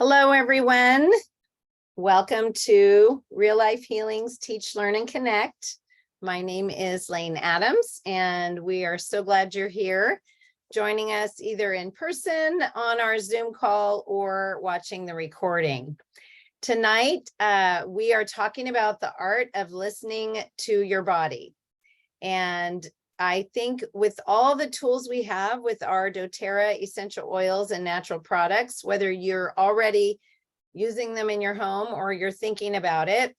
Hello, everyone. Welcome to Real Life Healings Teach, Learn, and Connect. My name is Lane Adams, and we are so glad you're here, joining us either in person on our Zoom call or watching the recording. Tonight, we are talking about the art of listening to your body. And I think with all the tools we have with our doTERRA essential oils and natural products, whether you're already using them in your home or you're thinking about it,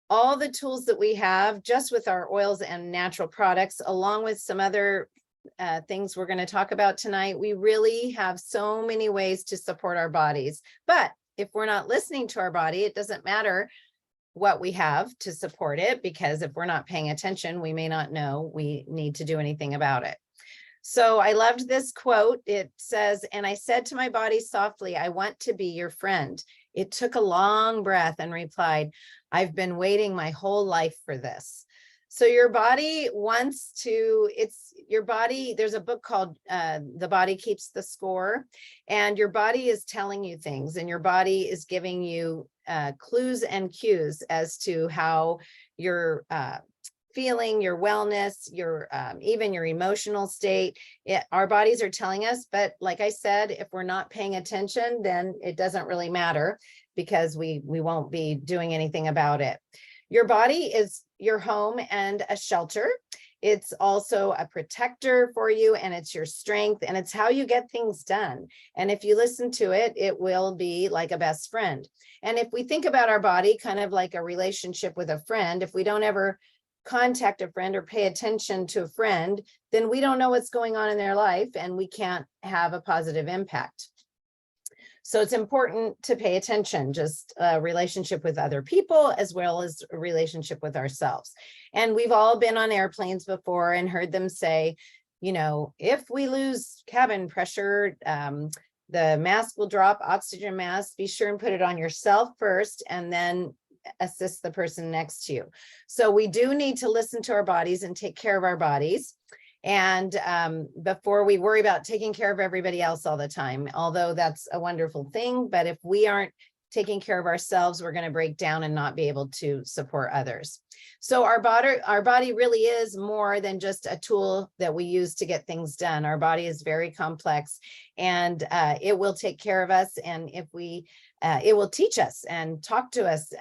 all the tools that we have just with our oils and natural products, along with some other things we're going to talk about tonight, we really have so many ways to support our bodies. But if we're not listening to our body, it doesn't matter what we have to support it, because if we're not paying attention, we may not know we need to do anything about it. So I loved this quote. It says, "And I said to my body softly, I want to be your friend. It took a long breath and replied, I've been waiting my whole life for this." So your body wants to, there's a book called The Body Keeps the Score, and your body is telling you things, and your body is giving you clues and cues as to how you're feeling, your wellness, your even your emotional state. Our bodies are telling us, but like I said, if we're not paying attention, then it doesn't really matter, because we won't be doing anything about it. Your body is your home and a shelter. It's also a protector for you, and it's your strength, and it's how you get things done. And if you listen to it, it will be like a best friend. And if we think about our body kind of like a relationship with a friend, if we don't ever contact a friend or pay attention to a friend, then we don't know what's going on in their life, and we can't have a positive impact. So it's important to pay attention, just a relationship with other people as well as a relationship with ourselves. And we've all been on airplanes before and heard them say, you know, if we lose cabin pressure, the mask will drop, oxygen mask. Be sure and put it on yourself first, and then assist the person next to you. So we do need to listen to our bodies and take care of our bodies. And before we worry about taking care of everybody else all the time, although that's a wonderful thing, but if we aren't taking care of ourselves, we're going to break down and not be able to support others. So our body really is more than just a tool that we use to get things done. Our body is very complex, and it will take care of us. And if we it will teach us and talk to us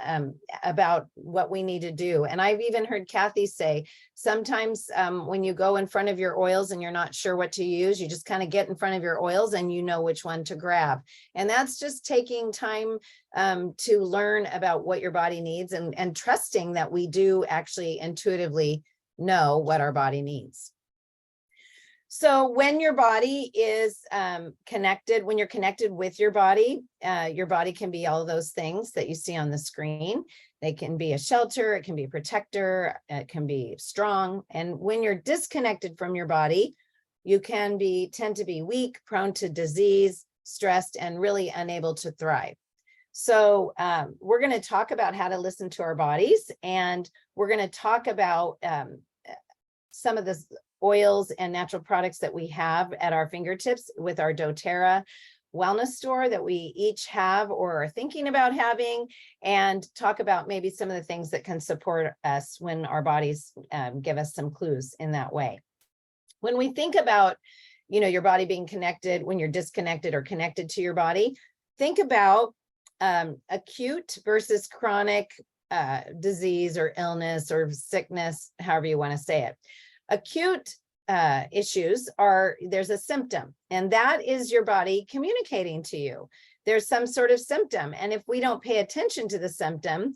about what we need to do. And I've even heard Kathy say, sometimes when you go in front of your oils and you're not sure what to use, you just kind of get in front of your oils and you know which one to grab. And that's just taking time to learn about what your body needs, and trusting that we do actually intuitively know what our body needs. So when your body is connected, when you're connected with your body can be all of those things that you see on the screen. They can be a shelter, it can be a protector, it can be strong. And when you're disconnected from your body, you can tend to be weak, prone to disease, stressed, and really unable to thrive. So we're going to talk about how to listen to our bodies, and we're going to talk about some of the oils and natural products that we have at our fingertips with our doTERRA wellness store that we each have or are thinking about having, and talk about maybe some of the things that can support us when our bodies give us some clues in that way. When we think about, you know, your body being connected, when you're disconnected or connected to your body, think about acute versus chronic disease or illness or sickness, however you want to say it. Acute issues are, there's a symptom, and that is your body communicating to you. There's some sort of symptom, and if we don't pay attention to the symptom,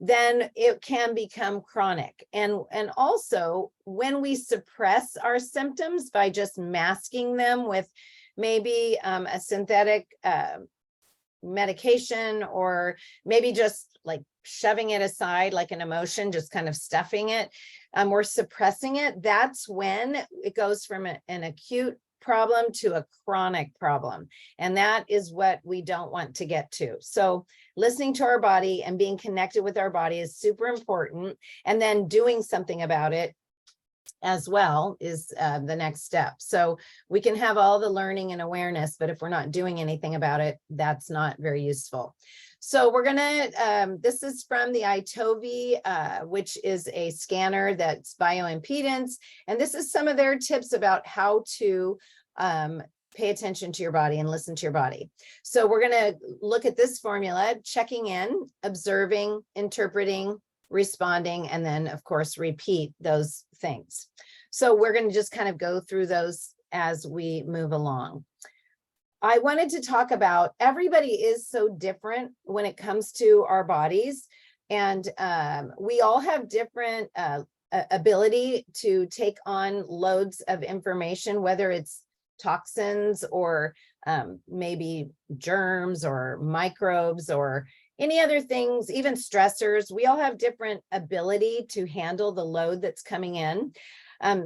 then it can become chronic. And also, when we suppress our symptoms by just masking them with maybe a synthetic medication, or maybe just like shoving it aside like an emotion, just kind of stuffing it, or suppressing it, that's when it goes from an acute problem to a chronic problem. And that is what we don't want to get to. So listening to our body and being connected with our body is super important. And then doing something about it as well is the next step. So we can have all the learning and awareness, but if we're not doing anything about it, that's not very useful. So we're gonna, this is from the iTovi, which is a scanner that's bioimpedance. And this is some of their tips about how to pay attention to your body and listen to your body. So we're gonna look at this formula: checking in, observing, interpreting, responding, and then of course repeat those things. So we're going to just kind of go through those as we move along. I wanted to talk about, everybody is so different when it comes to our bodies, and we all have different ability to take on loads of information, whether it's toxins or maybe germs or microbes or any other things, even stressors. We all have different ability to handle the load that's coming in.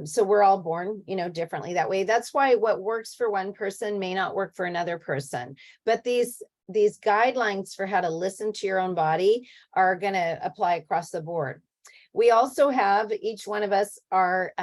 So we're all born, differently that way. That's why what works for one person may not work for another person. But these guidelines for how to listen to your own body are going to apply across the board. We also have, each one of us are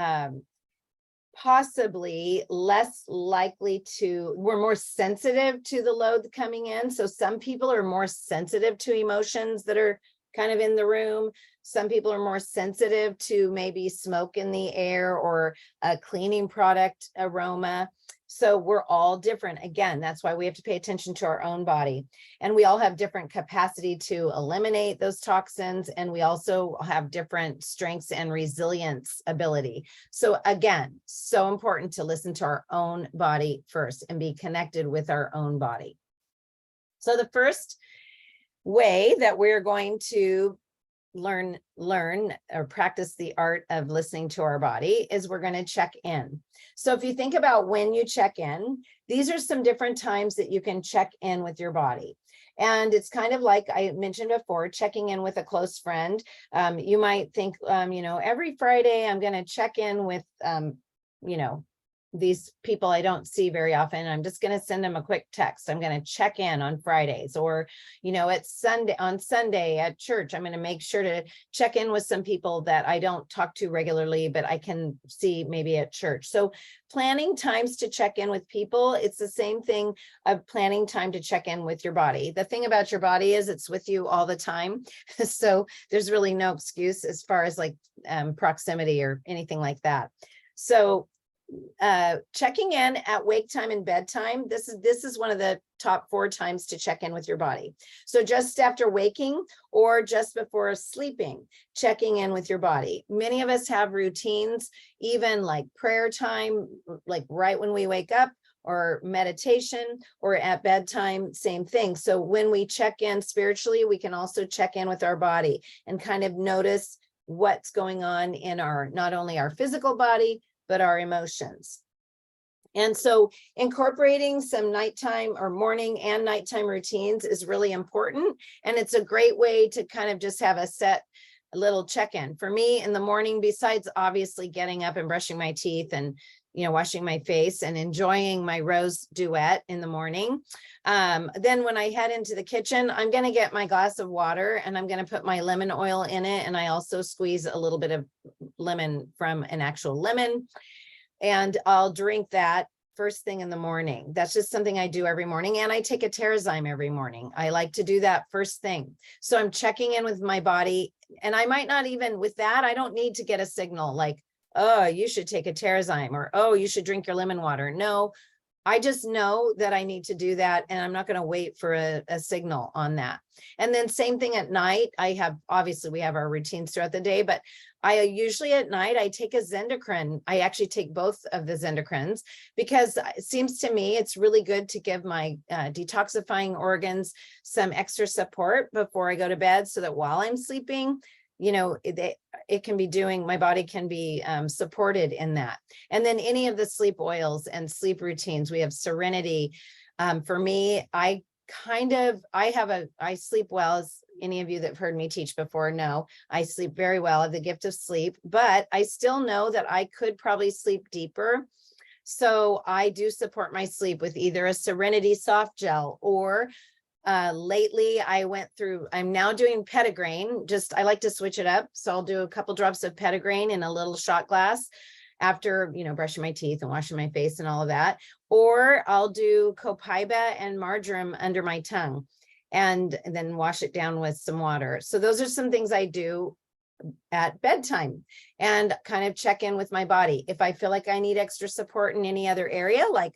possibly less likely to, we're more sensitive to the load coming in. So some people are more sensitive to emotions that are kind of in the room. Some people are more sensitive to maybe smoke in the air or a cleaning product aroma. So we're all different. Again, that's why we have to pay attention to our own body. And we all have different capacity to eliminate those toxins. And we also have different strengths and resilience ability. So again, so important to listen to our own body first and be connected with our own body. So the first way that we're going to learn or practice the art of listening to our body is we're going to check in. So if you think about when you check in, these are some different times that you can check in with your body. And it's kind of like I mentioned before, checking in with a close friend. You might think, every Friday I'm going to check in with, these people I don't see very often. I'm just going to send them a quick text. I'm going to check in on Fridays, or, on Sunday at church, I'm going to make sure to check in with some people that I don't talk to regularly, but I can see maybe at church. So planning times to check in with people, it's the same thing of planning time to check in with your body. The thing about your body is it's with you all the time. So there's really no excuse as far as like proximity or anything like that. So checking in at wake time and bedtime, this is one of the top 4 times to check in with your body. So just after waking or just before sleeping, checking in with your body. Many of us have routines, even like prayer time, like right when we wake up, or meditation, or at bedtime, same thing. So when we check in spiritually, we can also check in with our body and kind of notice what's going on in not only our physical body, but our emotions. And so incorporating some nighttime or morning and nighttime routines is really important. And it's a great way to kind of just have a little check-in. For me in the morning, besides obviously getting up and brushing my teeth and washing my face and enjoying my rose duet in the morning. Then when I head into the kitchen, I'm going to get my glass of water and I'm going to put my lemon oil in it. And I also squeeze a little bit of lemon from an actual lemon. And I'll drink that first thing in the morning. That's just something I do every morning. And I take a TerraZyme every morning. I like to do that first thing. So I'm checking in with my body. And I might not even, with that, I don't need to get a signal like, oh, you should take a TerraZyme, or, oh, you should drink your lemon water. No, I just know that I need to do that. And I'm not going to wait for a signal on that. And then same thing at night. Obviously we have our routines throughout the day, but I usually at night, I take a Zendocrine. I actually take both of the Zendocrines because it seems to me it's really good to give my detoxifying organs some extra support before I go to bed, so that while I'm sleeping, it can be my body can be supported in that. And then any of the sleep oils and sleep routines, we have Serenity. For me, I sleep well, as any of you that have heard me teach before know, I sleep very well. I have the gift of sleep, but I still know that I could probably sleep deeper. So I do support my sleep with either a Serenity soft gel or Lately, I'm now doing petitgrain. I like to switch it up. So I'll do a couple drops of petitgrain in a little shot glass after, brushing my teeth and washing my face and all of that. Or I'll do copaiba and marjoram under my tongue and then wash it down with some water. So those are some things I do at bedtime and kind of check in with my body. If I feel like I need extra support in any other area, like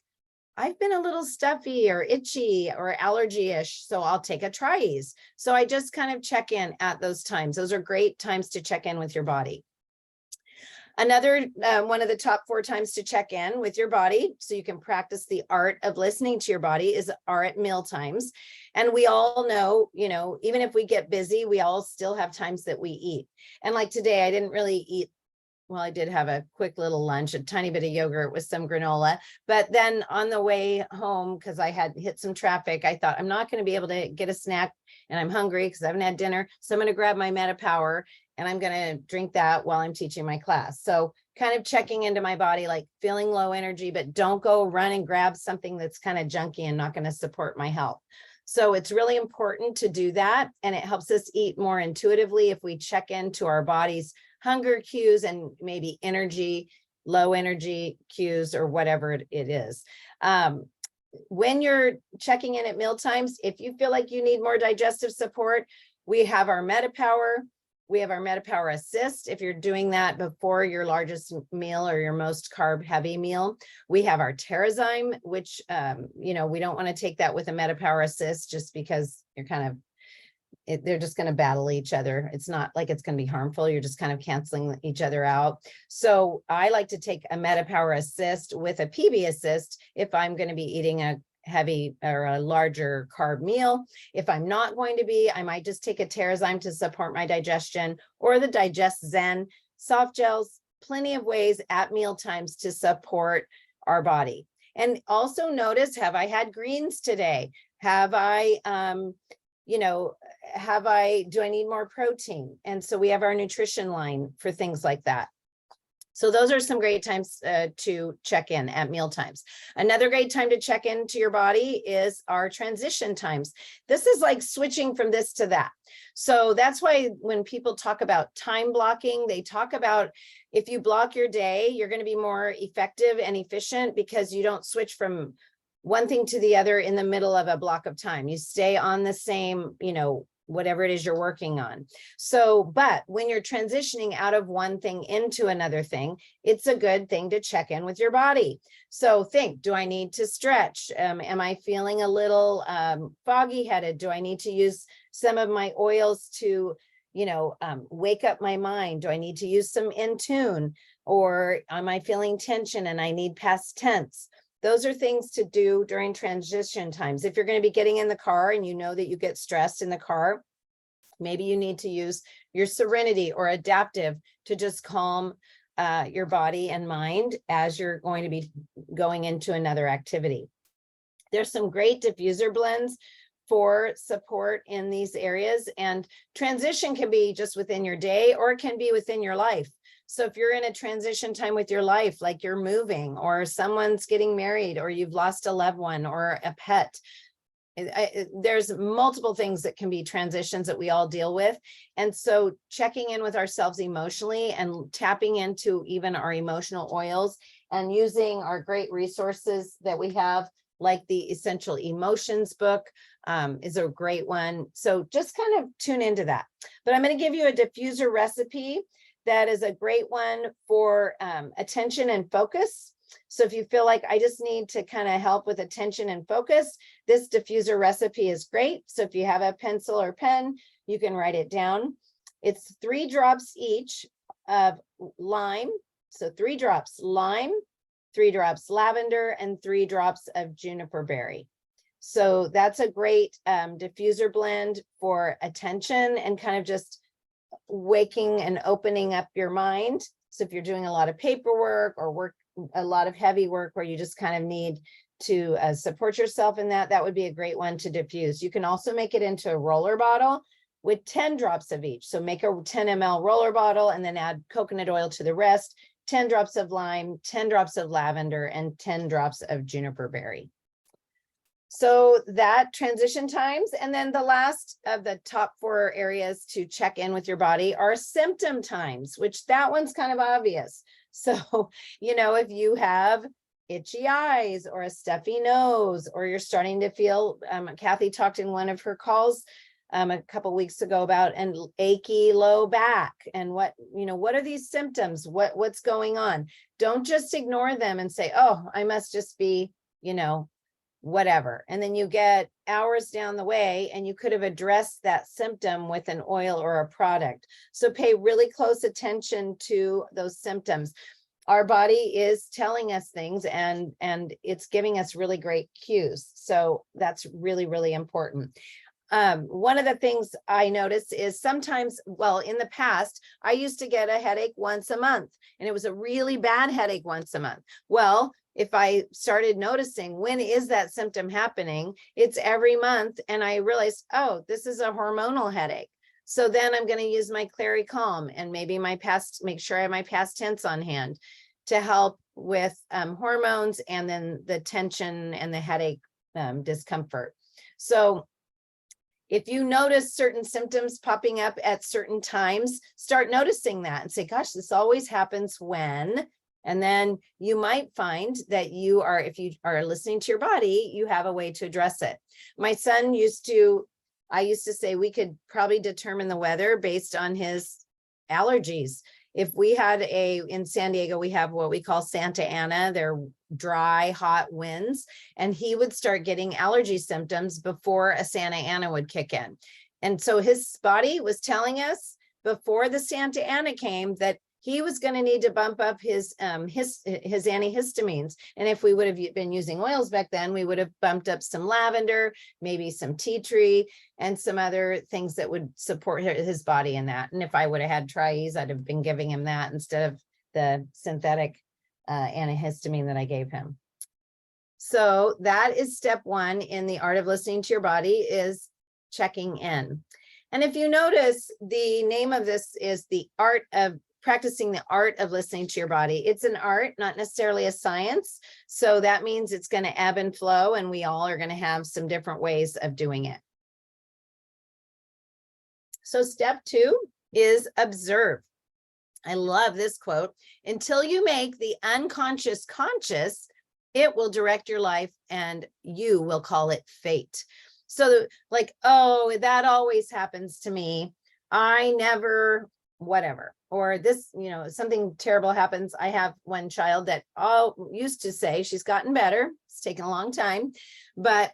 I've been a little stuffy or itchy or allergy-ish, so I'll take a Tri-Ease. So I just kind of check in at those times. Those are great times to check in with your body. Another one of the top 4 times to check in with your body, so you can practice the art of listening to your body, are at meal times. And we all know, even if we get busy, we all still have times that we eat. And like today, I didn't really eat. Well, I did have a quick little lunch, a tiny bit of yogurt with some granola. But then on the way home, because I had hit some traffic, I thought I'm not going to be able to get a snack and I'm hungry because I haven't had dinner. So I'm going to grab my MetaPower and I'm going to drink that while I'm teaching my class. So kind of checking into my body, like feeling low energy, but don't go run and grab something that's kind of junky and not going to support my health. So it's really important to do that. And it helps us eat more intuitively if we check into our body's hunger cues and maybe low energy cues or whatever it is. When you're checking in at meal times, if you feel like you need more digestive support, we have our MetaPower. We have our MetaPower Assist. If you're doing that before your largest meal or your most carb heavy meal, we have our TerraZyme, which, we don't want to take that with a MetaPower Assist just because you're they're just going to battle each other. It's not like it's going to be harmful. You're just kind of canceling each other out. So I like to take a MetaPower Assist with a PB Assist if I'm going to be eating a heavy or a larger carb meal. If I'm not going to be, I might just take a TerraZyme to support my digestion, or the Digest Zen soft gels. Plenty of ways at meal times to support our body. And also notice, have I had greens today? Have I, do I need more protein? And so we have our nutrition line for things like that. So those are some great times to check in at meal times. Another great time to check into your body is our transition times. This is like switching from this to that. So that's why when people talk about time blocking, they talk about if you block your day, you're going to be more effective and efficient because you don't switch from one thing to the other in the middle of a block of time. You stay on the same, whatever it is you're working on. So, but when you're transitioning out of one thing into another thing, it's a good thing to check in with your body. So think, do I need to stretch? Am I feeling a little foggy headed? Do I need to use some of my oils to, wake up my mind? Do I need to use some Intune? Or am I feeling tension and I need past tense? Those are things to do during transition times. If you're going to be getting in the car and you know that you get stressed in the car, maybe you need to use your Serenity or Adaptive to just calm your body and mind as you're going to be going into another activity. There's some great diffuser blends for support in these areas, and transition can be just within your day or it can be within your life. So if you're in a transition time with your life, like you're moving or someone's getting married or you've lost a loved one or a pet, there's multiple things that can be transitions that we all deal with. And so checking in with ourselves emotionally and tapping into even our emotional oils and using our great resources that we have, like the Essential Emotions book is a great one. So just kind of tune into that. But I'm going to give you a diffuser recipe that is a great one for attention and focus. So if you feel like I just need to kind of help with attention and focus, this diffuser recipe is great. So if you have a pencil or pen, you can write it down. It's 3 drops each of lime. So 3 drops lime, 3 drops lavender, and 3 drops of juniper berry. So that's a great diffuser blend for attention and kind of just waking and opening up your mind. So if you're doing a lot of paperwork or a lot of heavy work where you just kind of need to support yourself in that, that would be a great one to diffuse. You can also make it into a roller bottle with 10 drops of each. So make a 10 ml roller bottle and then add coconut oil to the rest, 10 drops of lime, 10 drops of lavender, and 10 drops of juniper berry. So that transition times. And then the last of the top 4 areas to check in with your body are symptom times, which that one's kind of obvious. So, if you have itchy eyes or a stuffy nose, or you're starting to feel, Kathy talked in one of her calls a couple weeks ago about an achy low back, and what are these symptoms? What's going on? Don't just ignore them and say, oh, I must just be, whatever. And then you get hours down the way and you could have addressed that symptom with an oil or a product. So pay really close attention to those symptoms. Our body is telling us things, and it's giving us really great cues. So that's really, really important. One of the things I noticed is sometimes, well, in the past, I used to get a headache once a month, and it was a really bad headache once a month. Well, if I started noticing, when is that symptom happening? It's every month. And I realized, oh, this is a hormonal headache. So then I'm going to use my Clary Calm and maybe make sure I have my past tense on hand to help with hormones, and then the tension and the headache discomfort. So if you notice certain symptoms popping up at certain times, start noticing that and say, gosh, this always happens when. And then you might find that if you are listening to your body, you have a way to address it. My son I used to say we could probably determine the weather based on his allergies. If we had in San Diego, we have what we call Santa Ana. They're dry, hot winds, and he would start getting allergy symptoms before a Santa Ana would kick in. And so his body was telling us before the Santa Ana came that he was going to need to bump up his antihistamines. And if we would have been using oils back then, we would have bumped up some lavender, maybe some tea tree, and some other things that would support his body in that. And if I would have had Tri-Ease, I'd have been giving him that instead of the synthetic antihistamine that I gave him. So that is step 1 in the art of listening to your body, is checking in. And if you notice, the name of this is practicing the art of listening to your body. It's an art, not necessarily a science. So that means it's going to ebb and flow, and we all are going to have some different ways of doing it. So step 2 is observe. I love this quote. Until you make the unconscious conscious, it will direct your life, and you will call it fate. So like, oh, that always happens to me. I never, whatever. Or this, something terrible happens. I have one child that used to say, she's gotten better. It's taken a long time, but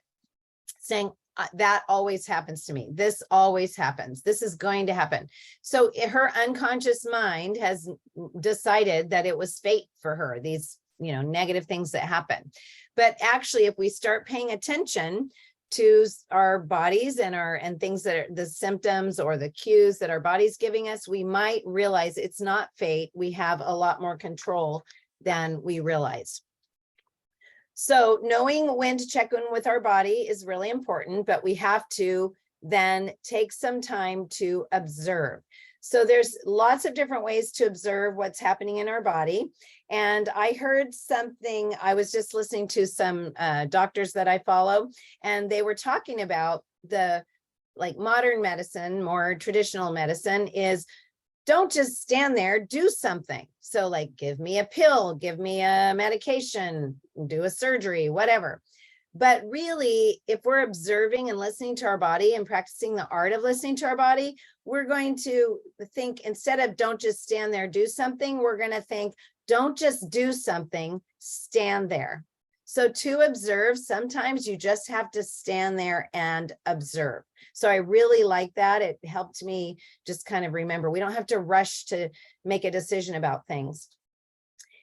saying that always happens to me. This always happens. This is going to happen. So her unconscious mind has decided that it was fate for her, these, negative things that happen. But actually, if we start paying attention to our bodies and things that are the symptoms or the cues that our body's giving us, we might realize it's not fate. We have a lot more control than we realize. So knowing when to check in with our body is really important, but we have to then take some time to observe. So there's lots of different ways to observe what's happening in our body. And I heard something, I was just listening to some doctors that I follow, and they were talking about modern medicine, more traditional medicine is, don't just stand there, do something. So like, give me a pill, give me a medication, do a surgery, whatever. But really, if we're observing and listening to our body and practicing the art of listening to our body, we're going to think, instead of don't just stand there, do something, we're going to think, don't just do something, stand there. So to observe, sometimes you just have to stand there and observe. So I really like that. It helped me just kind of remember, we don't have to rush to make a decision about things.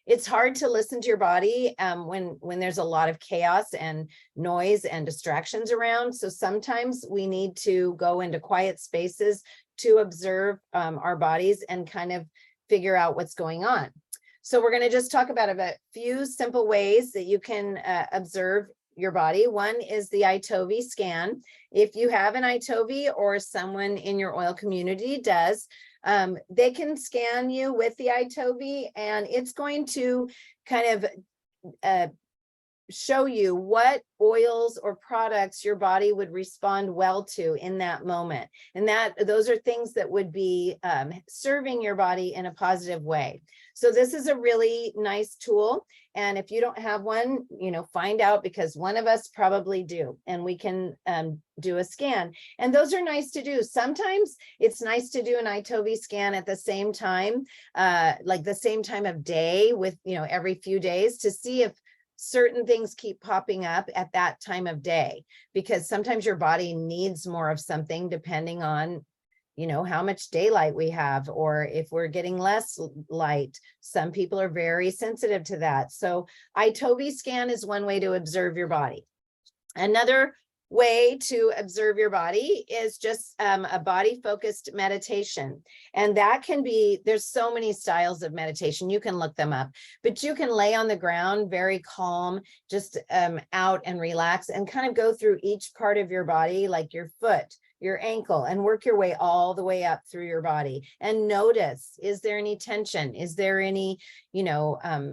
It's hard to listen to your body when there's a lot of chaos and noise and distractions around. So sometimes we need to go into quiet spaces to observe our bodies and kind of figure out what's going on. So we're going to just talk about a few simple ways that you can observe your body. One is the iTovi scan. If you have an iTovi or someone in your oil community does, they can scan you with the iTovi, and it's going to kind of show you what oils or products your body would respond well to in that moment. And those are things that would be serving your body in a positive way. So this is a really nice tool. And if you don't have one, find out, because one of us probably do, and we can do a scan. And those are nice to do. Sometimes it's nice to do an iTovi scan at the same time, like the same time of day with, every few days, to see if certain things keep popping up at that time of day, because sometimes your body needs more of something depending on, how much daylight we have, or if we're getting less light. Some people are very sensitive to that. So iTovi scan is one way to observe your body. Another way to observe your body is just a body focused meditation. And that can be, there's so many styles of meditation, you can look them up, but you can lay on the ground very calm, just out and relax, and kind of go through each part of your body, like your foot, your ankle, and work your way all the way up through your body, and notice, is there any tension? Is there any,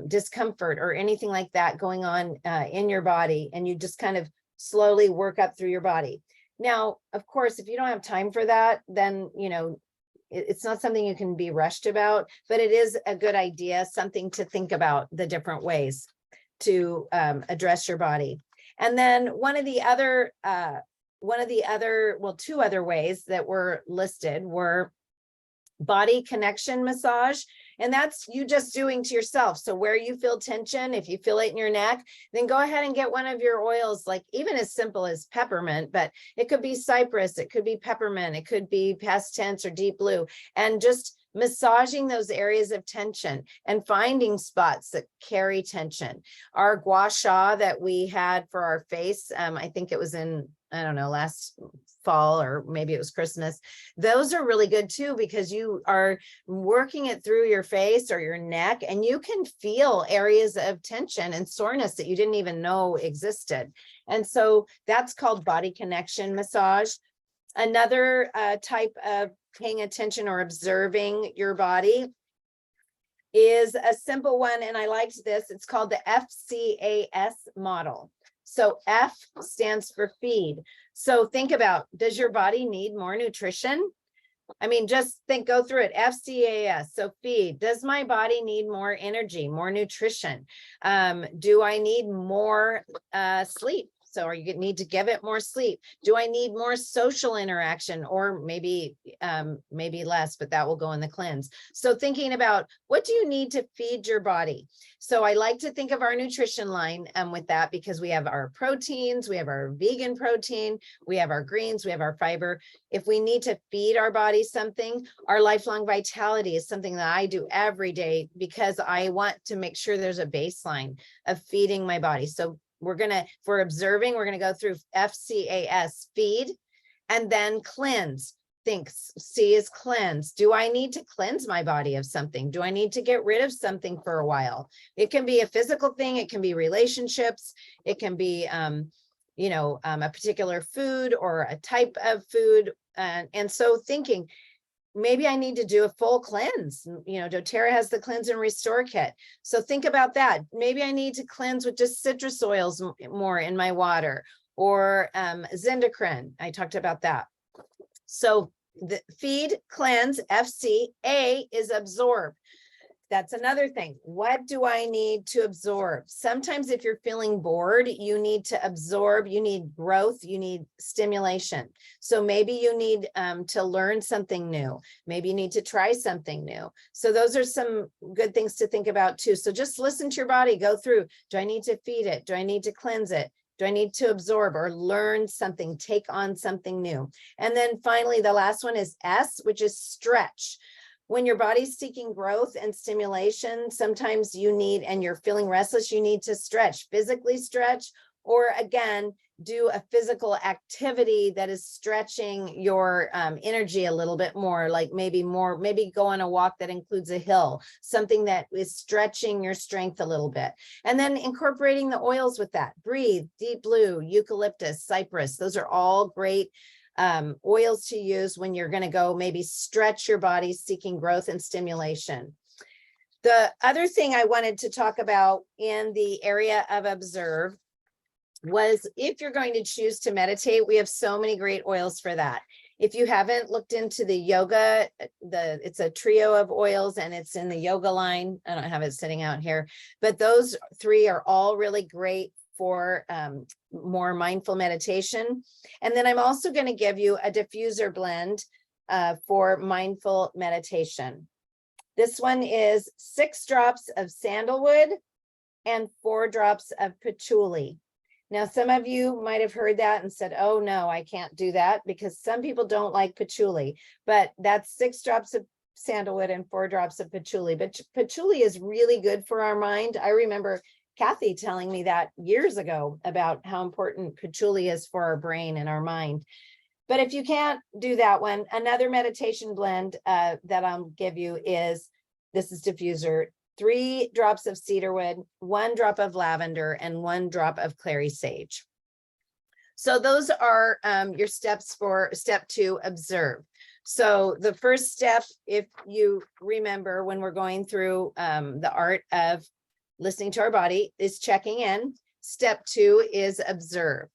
discomfort or anything like that going on in your body? And you just kind of slowly work up through your body. Now, of course, if you don't have time for that, then, it's not something you can be rushed about, but it is a good idea, something to think about, the different ways to address your body. And then two other ways that were listed were body connection massage. And that's you just doing to yourself. So where you feel tension, if you feel it in your neck, then go ahead and get one of your oils, like even as simple as peppermint, but it could be cypress, it could be peppermint, it could be past tense or deep blue, and just massaging those areas of tension and finding spots that carry tension. Our gua sha that we had for our face, I think it was in, I don't know, last fall, or maybe it was Christmas. Those are really good too, because you are working it through your face or your neck, and you can feel areas of tension and soreness that you didn't even know existed. And so that's called body connection massage. Another type of paying attention or observing your body is a simple one, and I liked this. It's called the FCAS model. So F stands for feed. So think about, does your body need more nutrition? I mean, just go through it. FCAS, so feed. Does my body need more energy, more nutrition? Do I need more sleep? So are you need to give it more sleep? Do I need more social interaction, or maybe less, but that will go in the cleanse. So thinking about, what do you need to feed your body? So I like to think of our nutrition line with that, because we have our proteins, we have our vegan protein, we have our greens, we have our fiber. If we need to feed our body something, our lifelong vitality is something that I do every day, because I want to make sure there's a baseline of feeding my body. So for observing, we're going to go through FCAS, feed, and then cleanse. C is cleanse. Do I need to cleanse my body of something? Do I need to get rid of something for a while? It can be a physical thing. It can be relationships. It can be, a particular food or a type of food. And so thinking, maybe I need to do a full cleanse. doTERRA has the cleanse and restore kit. So think about that. Maybe I need to cleanse with just citrus oils more in my water, or zindocrine. I talked about that. So the feed, cleanse, FC. A is absorb. That's another thing. What do I need to absorb? Sometimes if you're feeling bored, you need to absorb, you need growth, you need stimulation. So maybe you need to learn something new. Maybe you need to try something new. So those are some good things to think about too. So just listen to your body, go through. Do I need to feed it? Do I need to cleanse it? Do I need to absorb or learn something, take on something new? And then finally, the last one is S, which is stretch. When your body's seeking growth and stimulation, sometimes you need, and you're feeling restless, you need to stretch, physically stretch, or again, do a physical activity that is stretching your energy a little bit more, like maybe go on a walk that includes a hill, something that is stretching your strength a little bit. And then incorporating the oils with that. Breathe, deep blue, eucalyptus, cypress. Those are all great oils to use when you're going to go maybe stretch your body seeking growth and stimulation. The other thing I wanted to talk about in the area of observe was if you're going to choose to meditate, we have so many great oils for that. If you haven't looked into the yoga, it's a trio of oils and it's in the yoga line. I don't have it sitting out here, but those three are all really great for more mindful meditation. And then I'm also going to give you a diffuser blend for mindful meditation. This one is 6 drops of sandalwood and 4 drops of patchouli. Now, some of you might have heard that and said, oh no, I can't do that, because some people don't like patchouli, but that's 6 drops of sandalwood and 4 drops of patchouli. But patchouli is really good for our mind. I remember Kathy telling me that years ago about how important patchouli is for our brain and our mind. But if you can't do that one, another meditation blend that I'll give you is, this is diffuser, 3 drops of cedarwood, 1 drop of lavender, and 1 drop of clary sage. So those are your steps for step 2, observe. So the first step, if you remember when we're going through the art of listening to our body, is checking in. Step 2 is observe.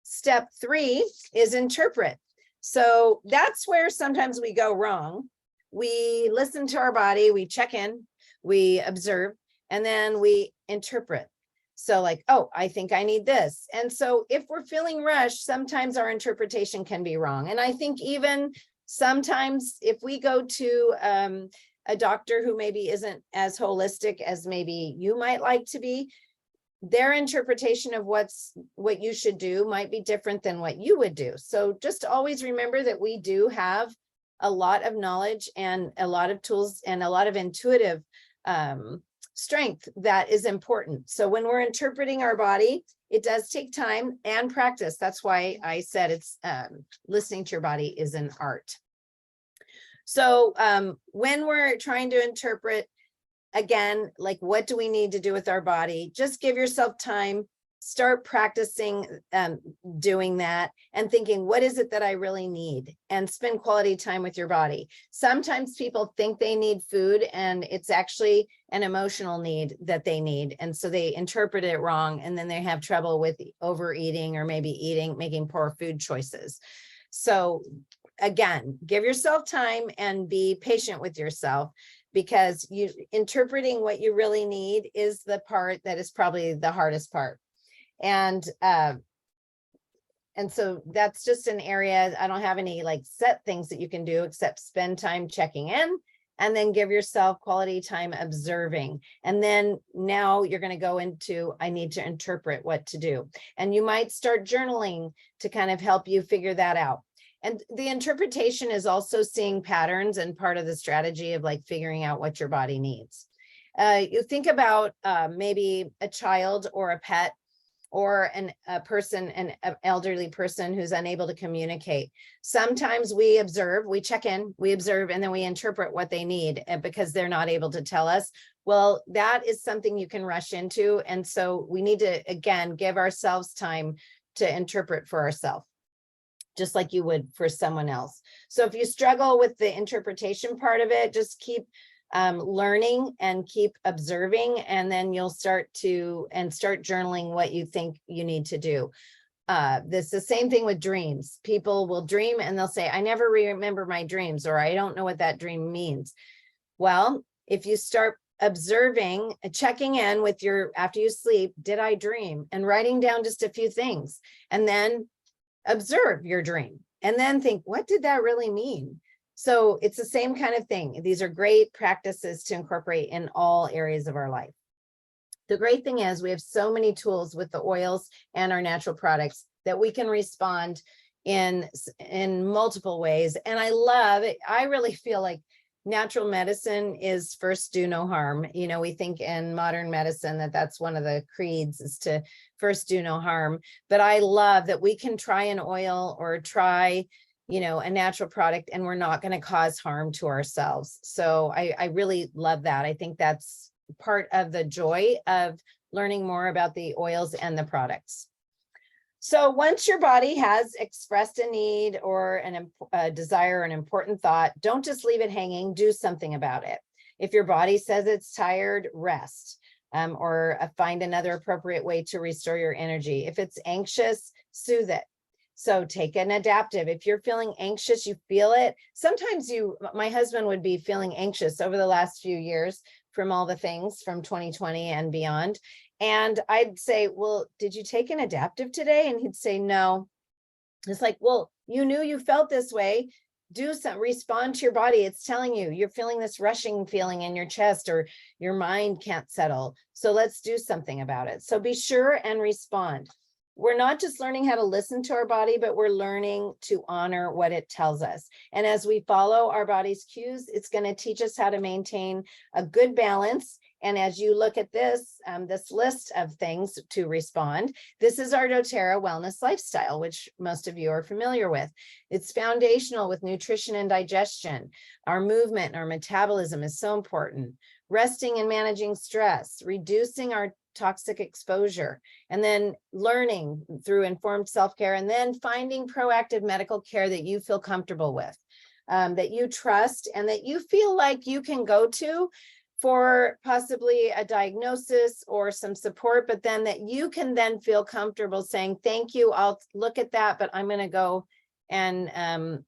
Step 3 is interpret. So that's where sometimes we go wrong. We listen to our body, we check in, we observe, and then we interpret. So like, oh, I think I need this. And so if we're feeling rushed, sometimes our interpretation can be wrong. And I think even sometimes if we go to a doctor who maybe isn't as holistic as maybe you might like to be, their interpretation of what you should do might be different than what you would do. So just always remember that we do have a lot of knowledge and a lot of tools and a lot of intuitive strength that is important. So when we're interpreting our body, it does take time and practice. That's why I said it's listening to your body is an art. So when we're trying to interpret, again, like what do we need to do with our body? Just give yourself time, start practicing doing that and thinking, what is it that I really need? And spend quality time with your body. Sometimes people think they need food and it's actually an emotional need that they need. And so they interpret it wrong and then they have trouble with overeating or maybe making poor food choices. So again, give yourself time and be patient with yourself, because interpreting what you really need is the part that is probably the hardest part. And so that's just an area. I don't have any like set things that you can do except spend time checking in and then give yourself quality time observing. And then now you're going to go into, I need to interpret what to do. And you might start journaling to kind of help you figure that out. And the interpretation is also seeing patterns and part of the strategy of like figuring out what your body needs. You think about maybe a child or a pet or a person, an elderly person who's unable to communicate. Sometimes we observe, we check in, we observe, and then we interpret what they need because they're not able to tell us. Well, that is something you can rush into. And so we need to, again, give ourselves time to interpret for ourselves, just like you would for someone else. So if you struggle with the interpretation part of it, just keep learning and keep observing, and then you'll start journaling what you think you need to do. This is the same thing with dreams. People will dream and they'll say, I never remember my dreams, or I don't know what that dream means. Well, if you start observing, checking in with after you sleep, did I dream? And writing down just a few things, and then observe your dream and then think, what did that really mean? So it's the same kind of thing. These are great practices to incorporate in all areas of our life. The great thing is we have so many tools with the oils and our natural products that we can respond in multiple ways. And I really feel like natural medicine is first do no harm. You know, we think in modern medicine that's one of the creeds is to first do no harm. But I love that we can try an oil or try, a natural product, and we're not going to cause harm to ourselves. So I really love that. I think that's part of the joy of learning more about the oils and the products. So once your body has expressed a need or a desire, an important thought, don't just leave it hanging, do something about it. If your body says it's tired, rest. or find another appropriate way to restore your energy. If it's anxious, soothe it. So take an adaptive. If you're feeling anxious, you feel it. Sometimes my husband would be feeling anxious over the last few years from all the things from 2020 and beyond. And I'd say, well, did you take an adaptive today? And he'd say, no. It's like, well, you knew you felt this way. Do some, respond to your body. It's telling you you're feeling this rushing feeling in your chest, or your mind can't settle. So let's do something about it. So be sure and respond. We're not just learning how to listen to our body, but we're learning to honor what it tells us. And as we follow our body's cues, it's going to teach us how to maintain a good balance. And as you look at this, this list of things to respond, this is our doTERRA wellness lifestyle, which most of you are familiar with. It's foundational with nutrition and digestion. Our movement and our metabolism is so important. Resting and managing stress, reducing our toxic exposure, and then learning through informed self-care, and then finding proactive medical care that you feel comfortable with, that you trust, and that you feel like you can go to for possibly a diagnosis or some support, but then that you can then feel comfortable saying, thank you, I'll look at that, but I'm going to go and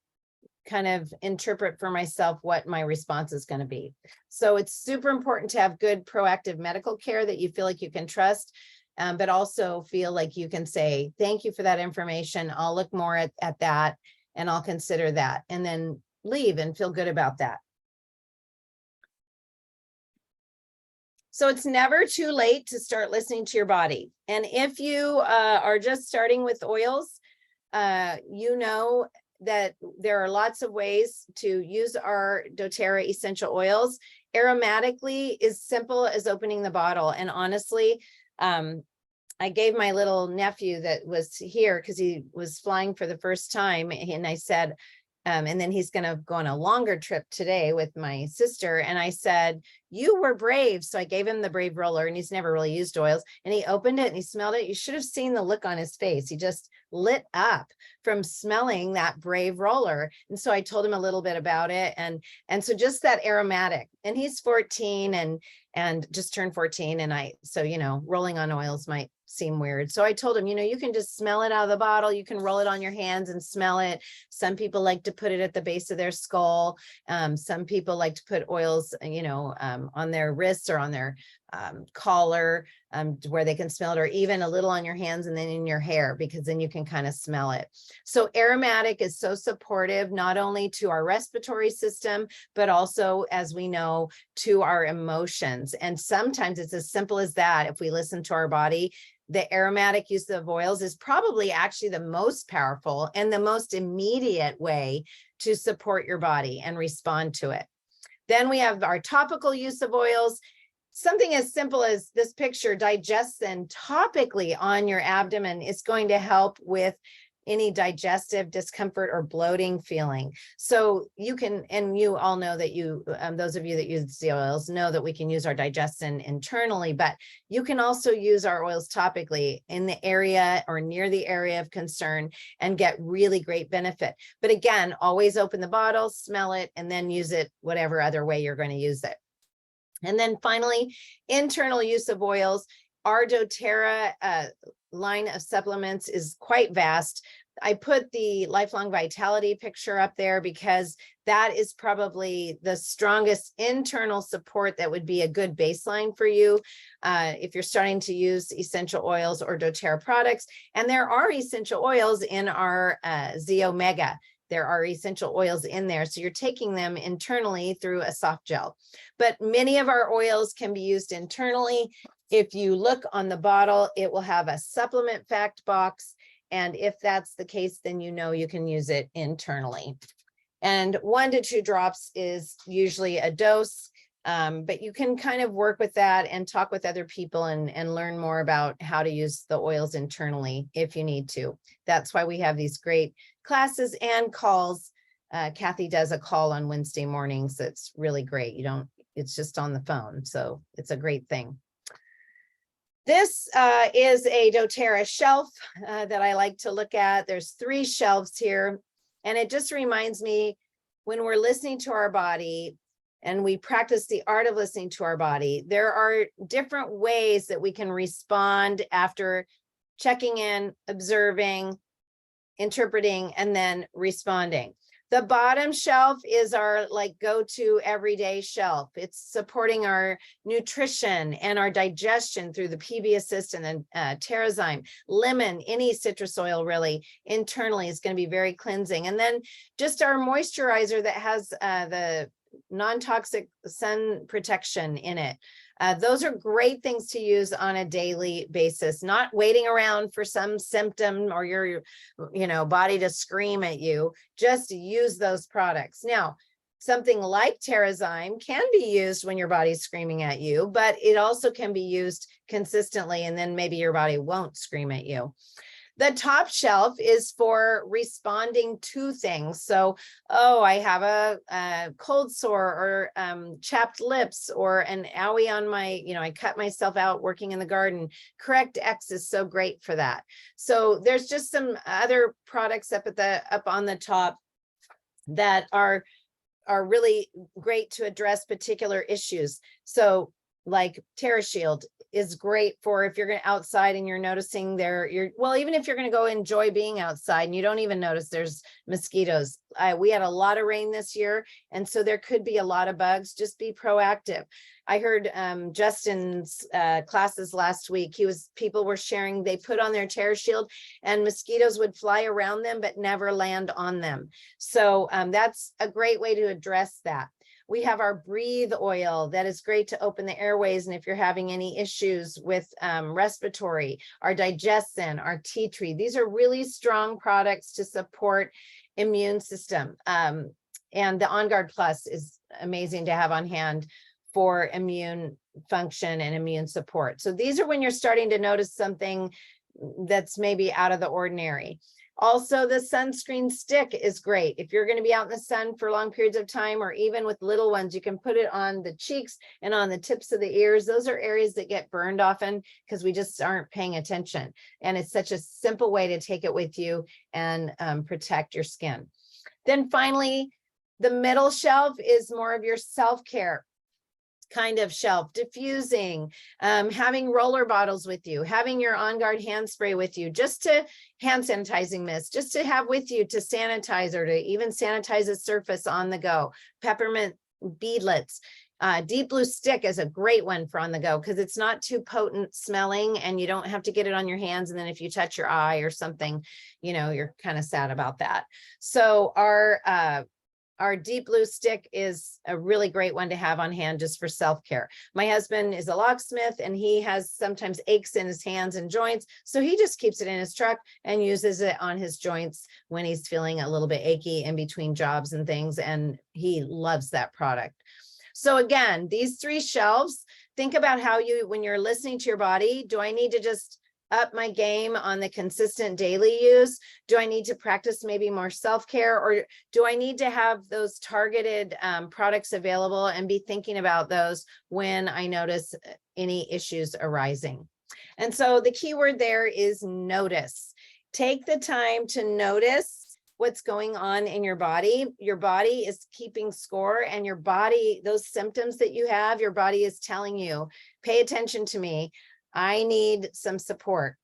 kind of interpret for myself what my response is going to be. So it's super important to have good proactive medical care that you feel like you can trust, but also feel like you can say, thank you for that information. I'll look more at that, and I'll consider that, and then leave and feel good about that. So it's never too late to start listening to your body. And if you are just starting with oils, you know that there are lots of ways to use our doTERRA essential oils. Aromatically is simple as opening the bottle. And honestly, I gave my little nephew that was here because he was flying for the first time, and I said, and then he's going to go on a longer trip today with my sister. And I said, you were brave. So I gave him the Brave Roller, and he's never really used oils. And he opened it and he smelled it. You should have seen the look on his face. He just lit up from smelling that Brave Roller. And so I told him a little bit about it. And so just that aromatic, and he's 14 and just turned 14. And so, you know, rolling on oils might seem weird. So I told him, you know, you can just smell it out of the bottle. You can roll it on your hands and smell it. Some people like to put it at the base of their skull. Some people like to put oils, you know, on their wrists or on their collar, where they can smell it, or even a little on your hands and then in your hair, because then you can kind of smell it. So aromatic is so supportive, not only to our respiratory system, but also, as we know, to our emotions. And sometimes it's as simple as that. If we listen to our body, the aromatic use of oils is probably actually the most powerful and the most immediate way to support your body and respond to it. Then we have our topical use of oils. Something as simple as this picture, Digestin topically on your abdomen is going to help with any digestive discomfort or bloating feeling. So you can, and you all know that those of you that use the oils know that we can use our Digestin internally, but you can also use our oils topically in the area or near the area of concern and get really great benefit. But again, always open the bottle, smell it, and then use it whatever other way you're going to use it. And then finally, internal use of oils. Our doTERRA line of supplements is quite vast. I put the Lifelong Vitality picture up there because that is probably the strongest internal support that would be a good baseline for you if you're starting to use essential oils or doTERRA products. And there are essential oils in our Z Omega. There are essential oils in there. So you're taking them internally through a soft gel. But many of our oils can be used internally. If you look on the bottle, it will have a supplement fact box. And if that's the case, then you know you can use it internally. And 1 to 2 drops is usually a dose. But you can kind of work with that and talk with other people and learn more about how to use the oils internally if you need to. That's why we have these great classes and calls. Kathy does a call on Wednesday mornings. That's really great. It's just on the phone. So it's a great thing. This is a doTERRA shelf that I like to look at. There's 3 shelves here. And it just reminds me, when we're listening to our body, and we practice the art of listening to our body. There are different ways that we can respond after checking in, observing, interpreting, and then responding. The bottom shelf is our like go-to everyday shelf. It's supporting our nutrition and our digestion through the PB Assist and then TerraZyme. Lemon, any citrus oil really internally is going to be very cleansing. And then just our moisturizer that has the non-toxic sun protection in it. Those are great things to use on a daily basis, not waiting around for some symptom or your body to scream at you. Just use those products. Now, something like TerraZyme can be used when your body's screaming at you, but it also can be used consistently, and then maybe your body won't scream at you. The top shelf is for responding to things. So, oh, I have a cold sore or chapped lips or an owie on my, I cut myself out working in the garden. Correct X is so great for that. So there's just some other products up on the top that are really great to address particular issues. So like TerraShield is great for if you're going outside and you're noticing even if you're going to go enjoy being outside and you don't even notice there's mosquitoes. We had a lot of rain this year, and so there could be a lot of bugs. Just be proactive. I heard Justin's classes last week. People were sharing, they put on their TerraShield and mosquitoes would fly around them but never land on them. So that's a great way to address that. We have our Breathe oil that is great to open the airways. And if you're having any issues with respiratory, our Digestin, our tea tree, these are really strong products to support immune system. And the On Guard Plus is amazing to have on hand for immune function and immune support. So these are when you're starting to notice something that's maybe out of the ordinary. Also, the sunscreen stick is great. If you're going to be out in the sun for long periods of time, or even with little ones, you can put it on the cheeks and on the tips of the ears. Those are areas that get burned often because we just aren't paying attention. And it's such a simple way to take it with you and protect your skin. Then finally, the middle shelf is more of your self-care kind of shelf, diffusing, having roller bottles with you, having your On Guard hand spray with you, just to hand sanitizing mist, just to have with you to sanitize or to even sanitize a surface on the go. Peppermint beadlets. Deep Blue Stick is a great one for on the go because it's not too potent smelling and you don't have to get it on your hands. And then if you touch your eye or something, you're kind of sad about that. So our Deep Blue Stick is a really great one to have on hand just for self-care. My husband is a locksmith and he has sometimes aches in his hands and joints. So he just keeps it in his truck and uses it on his joints when he's feeling a little bit achy in between jobs and things. And he loves that product. So again, these three shelves, think about how when you're listening to your body, do I need to just up my game on the consistent daily use? Do I need to practice maybe more self-care, or do I need to have those targeted products available and be thinking about those when I notice any issues arising? And so the key word there is notice. Take the time to notice what's going on in your body. Your body is keeping score, and your body, those symptoms that you have, your body is telling you, pay attention to me. I need some support.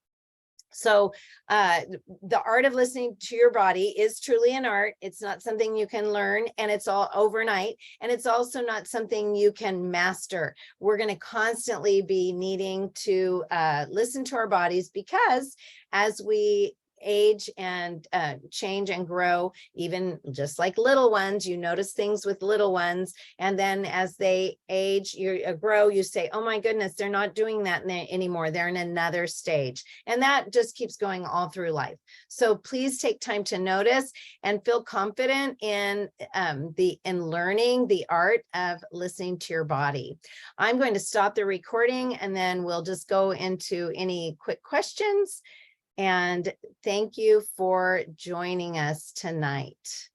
So the art of listening to your body is truly an art. It's not something you can learn, and it's all overnight. And it's also not something you can master. We're going to constantly be needing to listen to our bodies, because as we age and change and grow, even just like little ones, you notice things with little ones, and then as they age, you grow, you say, oh my goodness, they're not doing that anymore, they're in another stage. And that just keeps going all through life. So please take time to notice and feel confident in learning the art of listening to your body. I'm going to stop the recording and then we'll just go into any quick questions. And thank you for joining us tonight.